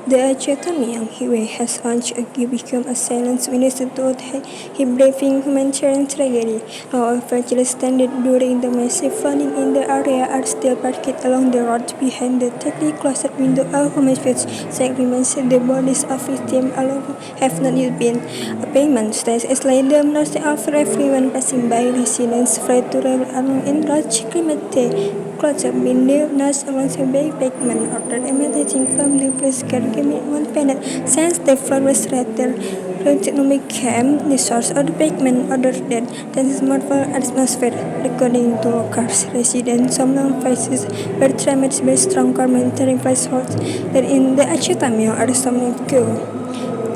The Aceh-Tamiang highway has once again become a silent witness to heat-breathing humanitarian tragedy. However, just stranded during the massive flooding in the area are still parked along the road behind the tightly closed window of homicides. Remains the bodies of victims alone have not yet been. A pavement stays is laid the mercy of everyone passing by. Residents afraid to travel along in large climate clouds have been diagnosed alongside by pavement ordered emanating from the police car giving one panel. Since the flood was rather relatively calm, the source of the pavement other than this mortal atmosphere. According to locals, residents, some long faces were tremors by strong commentary thresholds that in the Aceh-Tamiang are some cool.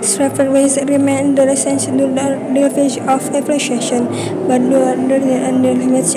Travelers remain the essential to the village of evacuation, but the under limits